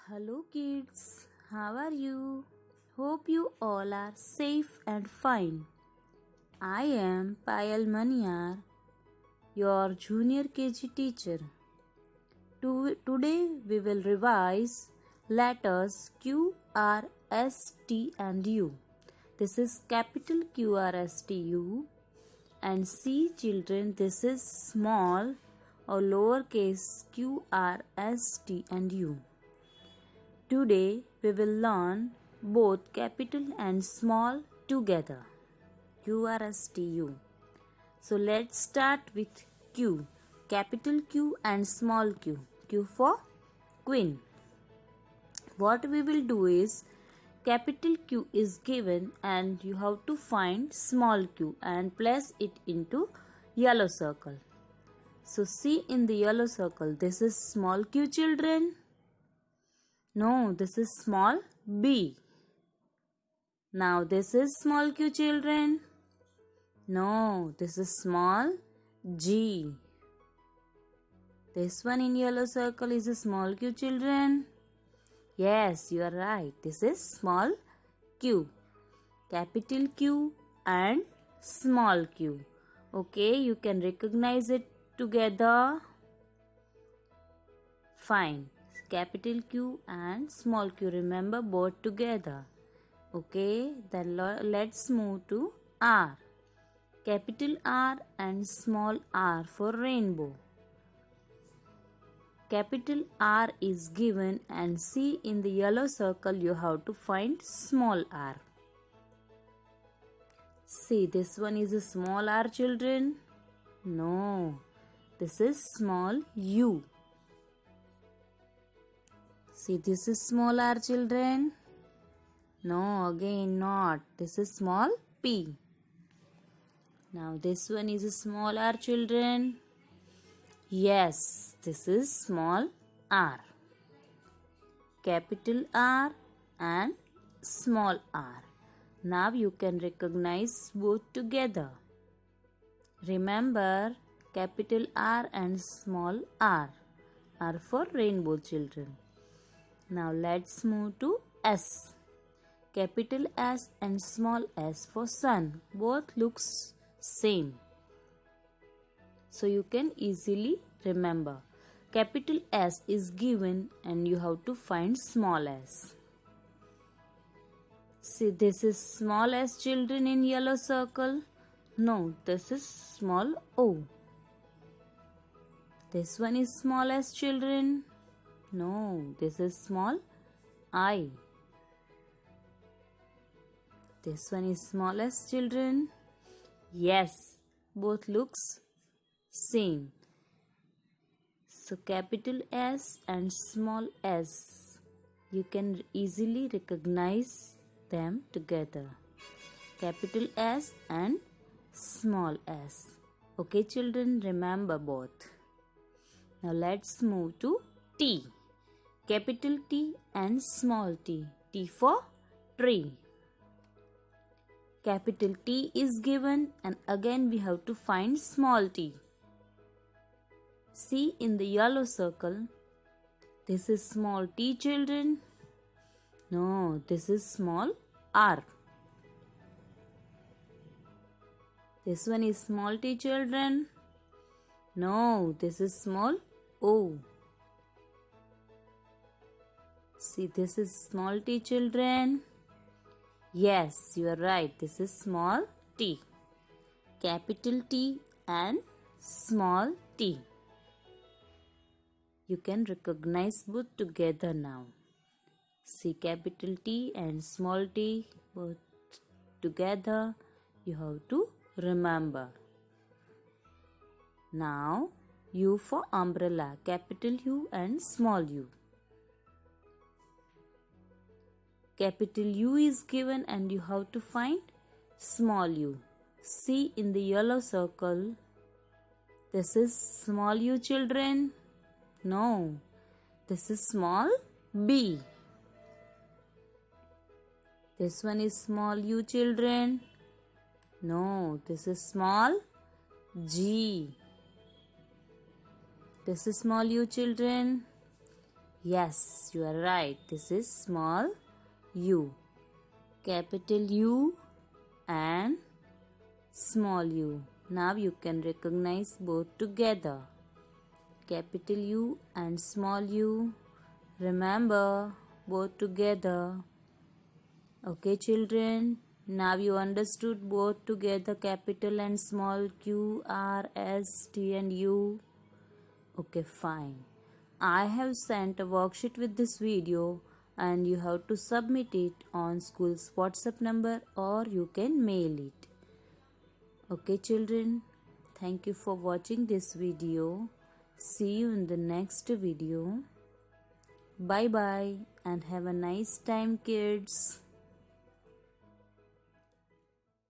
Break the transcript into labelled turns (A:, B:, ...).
A: Hello kids, how are you? Hope you all are safe and fine. I am Payal Maniar, your junior KG teacher. Today we will revise letters Q, R, S, T and U. This is capital Q, R, S, T, U. And see children, this is small or lowercase q, r, s, t and u. Today we will learn both capital and small together. Q, R, S, T, U. So let's start with Q. Capital Q and small q. Q for Queen. What we will do is capital Q is given and you have to find small q and place it into yellow circle. So see in the yellow circle, this is small q children. No, this is small b. Now this is small q children. No, this is small g. This one in yellow circle is a small q children. Yes, you are right. This is small q. Capital Q and small q. Okay, you can recognize it together. Fine. Capital Q and small q. Remember both together. Okay, then let's move to R. Capital R and small r for rainbow. Capital R is given and see in the yellow circle you have to find small r. See, this one is a small r children. No, this is small u. See, this is small r children. No, again not. This is small p. Now this one is a small r children. Yes, this is small r. Capital R and small r. Now you can recognize both together. Remember, capital R and small r are for rainbow children. Now let's move to S. Capital S and small s for sun. Both looks same. So you can easily remember. Capital S is given and you have to find small s. See, this is small s children in yellow circle. No, this is small o. This one is small s children. No, this is small I. This one is small s children. Yes, both looks same. So capital S and small s, you can easily recognize them together. Capital S and small s. Okay children, remember both. Now let's move to T. Capital T and small t. T for tree. Capital T is given and again we have to find small t. See in the yellow circle, this is small t children. No, this is small r. This one is small t children. No, this is small o. See, this is small t children. Yes, you are right. This is small t. Capital T and small t. You can recognize both together now. See, capital T and small t both together. You have to remember. Now, U for umbrella. Capital U and small u. Capital U is given and you have to find small u. See in the yellow circle, this is small u children. No, this is small b. This one is small u children. No, this is small g. This is small u children. Yes, you are right. This is small u. Capital U and small u. Now you can recognize both together. Capital U and small u. Remember, both together. Okay, children. Now you understood both together capital and small q, r, s, t and u. Okay, fine. I have sent a worksheet with this video and you have to submit it on school's WhatsApp number or you can mail it. Okay, children. Thank you for watching this video. See you in the next video. Bye bye and have a nice time, kids.